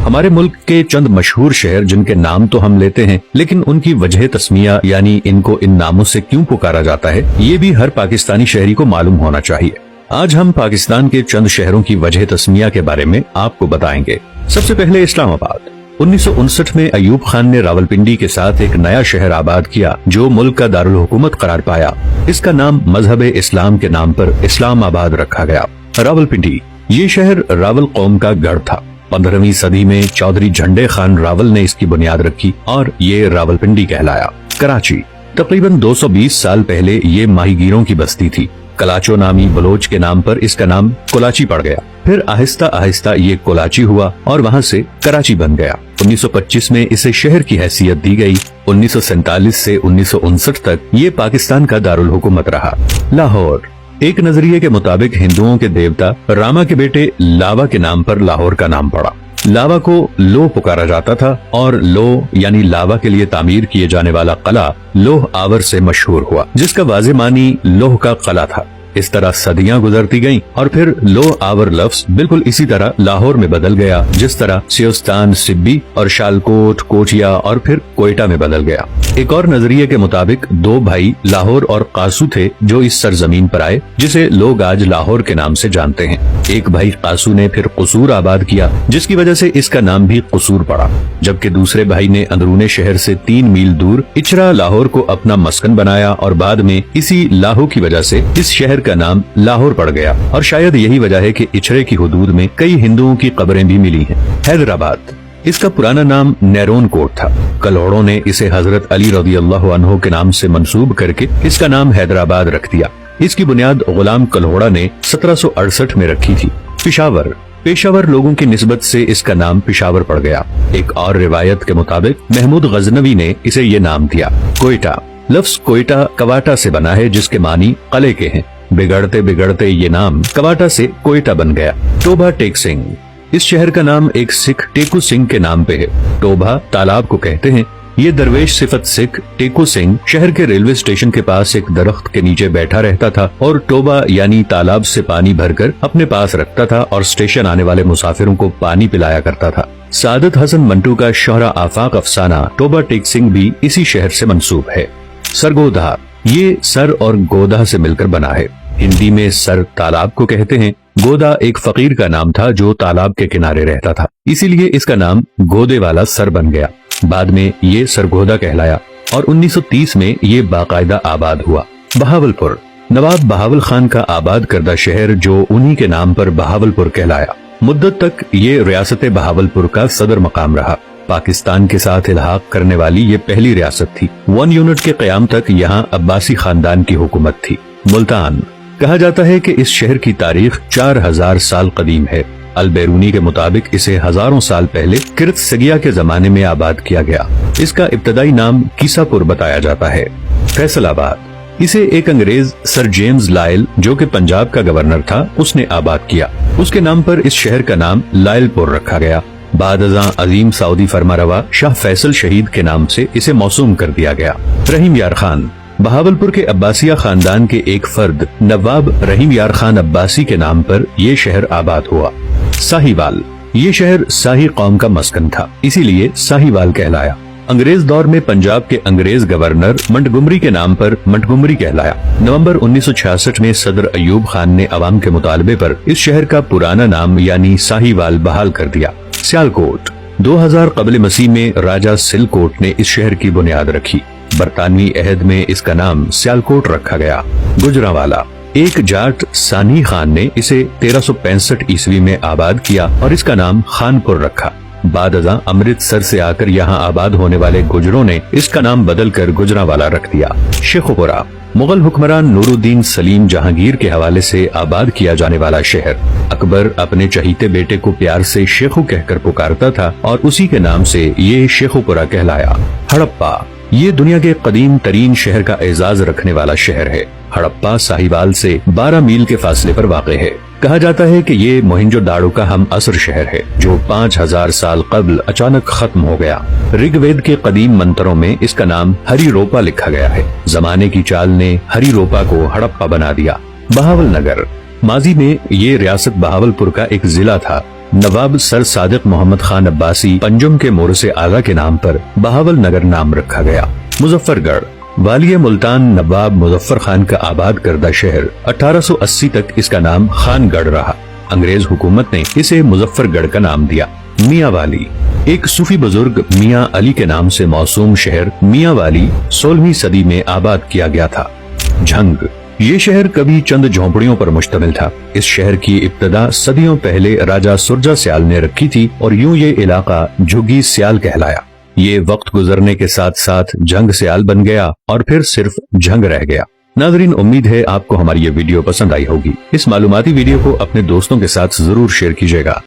हमारे मुल्क के चंद मशहूर शहर जिनके नाम तो हम लेते हैं, लेकिन उनकी वजह तस्मिया यानी इनको इन नामों से क्यों पुकारा जाता है, ये भी हर पाकिस्तानी शहरी को मालूम होना चाहिए। आज हम पाकिस्तान के चंद शहरों की वजह तस्मिया के बारे में आपको बताएंगे। सबसे पहले इस्लामाबाद। 1959 में अयूब खान ने रावलपिंडी के साथ एक नया शहर आबाद किया जो मुल्क का दारुल हुकूमत करार पाया। इसका नाम मजहब इस्लाम के नाम पर इस्लामाबाद रखा गया। रावलपिंडी ये शहर रावल कौम का गढ़ था। 15वीं सदी में चौधरी झंडे खान रावल ने इसकी बुनियाद रखी और ये रावलपिंडी कहलाया। कराची तकरीबन 220 साल पहले ये माहीगीरों की बस्ती थी। कलाचो नामी बलोच के नाम पर इसका नाम कोलाची पड़ गया। फिर आहिस्ता आहिस्ता ये कोलाची हुआ और वहाँ से कराची बन गया। 1925 में इसे शहर की हैसियत दी गई। 1947 से 1959 तक ये पाकिस्तान का दारुल हुकूमत रहा। लाहौर एक नजरिए के मुताबिक हिंदुओं के देवता रामा के बेटे लावा के नाम पर लाहौर का नाम पड़ा। लावा को लो पुकारा जाता था और लो यानी लावा के लिए तामीर किए जाने वाला कला लोह आवर से मशहूर हुआ, जिसका वाज़े मानी लोह का कला था। इस तरह सदियां गुजरती गईं और फिर लोह आवर लफ्ज बिल्कुल इसी तरह लाहौर में बदल गया, जिस तरह सियोस्तान सिब्बी और शालकोट कोचिया और फिर कोयटा में बदल गया। एक और नजरिए के मुताबिक दो भाई लाहौर और कासू थे जो इस सरजमीन पर आए, जिसे लोग आज लाहौर के नाम से जानते हैं। एक भाई कासू ने फिर कसूर आबाद किया, जिसकी वजह से इसका नाम भी कसूर पड़ा, जबकि दूसरे भाई ने अंदरूने शहर से 3 मील दूर इचरा लाहौर को अपना मस्कन बनाया और बाद में इसी लाहो की वजह से इस शहर का नाम लाहौर पड़ गया। और शायद यही वजह है कि इचरे की हुदूद में कई हिंदुओं की कब्रें भी मिली हैं। हैदराबाद इसका पुराना नाम नैरोन कोट था। कल्हड़ों ने इसे हजरत अली रज़ियल्लाहु अन्हु के नाम से मंसूब करके इसका नाम हैदराबाद रख दिया। इसकी बुनियाद गुलाम कल्होड़ा ने 1768 में रखी थी। पेशावर लोगों की निस्बत से इसका नाम पिशावर पड़ गया। एक और रिवायत के मुताबिक महमूद गजनवी ने इसे ये नाम दिया। कोयटा लफ्ज कोयटा कवाटा से बना है, जिसके मानी कले के हैं। बिगड़ते बिगड़ते ये नाम कवाटा से कोयटा बन गया। टोभा टेक सिंह इस शहर का नाम एक सिख टेकू सिंह के नाम पे है। टोभा तालाब को कहते हैं। ये दरवेश सिफत सिख टेकू सिंह शहर के रेलवे स्टेशन के पास एक दरख्त के नीचे बैठा रहता था और टोबा यानी तालाब से पानी भरकर अपने पास रखता था और स्टेशन आने वाले मुसाफिरों को पानी पिलाया करता था। सादत हसन मंटू का शोहरा आफाक अफसाना टोबा टेक सिंह भी इसी शहर से मंसूब है। सरगोधा ये सर और गोदा से मिलकर बना है। हिंदी में सर तालाब को कहते हैं। गोदा एक फकीर का नाम था जो तालाब के किनारे रहता था, इसीलिए इसका नाम गोदे वाला सर बन गया। बाद में ये सरगोदा कहलाया और 1930 में ये बाकायदा आबाद हुआ। बहावलपुर नवाब बहावल खान का आबाद करदा शहर जो उन्हीं के नाम पर बहावलपुर कहलाया। मुद्दत तक ये रियासत बहावलपुर का सदर मकाम रहा। पाकिस्तान के साथ इल्हाक करने वाली ये पहली रियासत थी। 1 यूनिट के क़याम तक यहाँ अब्बासी खानदान की हुकूमत थी। मुल्तान कहा जाता है कि इस शहर की तारीख 4000 साल कदीम है। अल-बैरूनी के मुताबिक इसे हजारों साल पहले किरत सगिया के जमाने में आबाद किया गया। इसका इब्तदाई नाम कीसापुर बताया जाता है। फैसलाबाद इसे एक अंग्रेज सर जेम्स लायल जो कि पंजाब का गवर्नर था उसने आबाद किया। उसके नाम पर इस शहर का नाम लायलपुर रखा गया। बाद-अज़ां अजीम सऊदी फरमारवा शाह फैसल शहीद के नाम से इसे मौसूम कर दिया गया। रहीम यार खान बहावलपुर के अब्बासिया खानदान के एक फर्द नवाब रहीम यार खान अब्बासी के नाम पर ये शहर आबाद हुआ। साहिवाल ये शहर शाही कौम का मस्कन था, इसीलिए साहिवाल कहलाया। अंग्रेज दौर में पंजाब के अंग्रेज गवर्नर मंटगुमरी के नाम पर मंटगुमरी कहलाया। नवंबर 1966 में सदर अयूब खान ने अवाम के मुतालबे पर इस शहर का पुराना नाम यानी साहिवाल बहाल कर दिया। सियालकोट 2000 कबल मसीह में राजा सिलकोट ने इस शहर की बुनियाद रखी। बरतानवी अहद में इसका नाम सियालकोट रखा गया। गुजरांवाला एक जाट सानी खान ने इसे 1365 ईस्वी में आबाद किया और इसका नाम खानपुर रखा। बाद-अज़ां अमृतसर से आकर यहाँ आबाद होने वाले गुजरों ने इसका नाम बदलकर गुजरांवाला रख दिया। शेखुपुरा मुगल हुक्मरान नूरुद्दीन सलीम जहांगीर के हवाले से आबाद किया जाने वाला शहर। अकबर अपने चहीते बेटे को प्यार से शेखू कहकर पुकारता था और उसी के नाम से ये शेखुपुरा कहलाया। हड़प्पा ये दुनिया के कदीम तरीन शहर का एजाज रखने वाला शहर है। हड़प्पा साहिवाल से 12 मील के फासले पर वाक़े है। कहा जाता है कि ये मोहिंजोदाड़ो का हम असर शहर है जो 5000 साल कबल अचानक खत्म हो गया। ऋग्वेद के कदीम मंत्रों में इसका नाम हरिरोपा लिखा गया है। जमाने की चाल ने हरिरोपा को हड़प्पा बना दिया। बहावल नगर माजी में ये रियासत बहावलपुर का एक जिला था। नवाब सर सादिक मोहम्मद खान अब्बासी पंजुम के मोरसे आगा के नाम पर बहावल नगर नाम रखा गया। मुजफ्फरगढ़ वालिय मुल्तान नवाब मुजफ्फर खान का आबाद करदा शहर 1880 तक इसका नाम खानगढ़ रहा। अंग्रेज हुकूमत ने इसे मुजफ्फरगढ़ का नाम दिया। मियाँ वाली एक सूफी बुजुर्ग मियाँ अली के नाम से मौसूम शहर मियाँ वाली 16वीं सदी में आबाद किया गया था। झंग ये शहर कभी चंद झोंपड़ियों पर मुश्तमिल था। इस शहर की इब्तदा सदियों पहले राजा सुरजा सियाल ने रखी थी और यूं ये इलाका झुग्गी सियाल कहलाया। ये वक्त गुजरने के साथ साथ झंग सियाल बन गया और फिर सिर्फ झंग रह गया। नाज़रीन, उम्मीद है आपको हमारी ये वीडियो पसंद आई होगी। इस मालूमाती वीडियो को अपने दोस्तों के साथ जरूर शेयर कीजिएगा।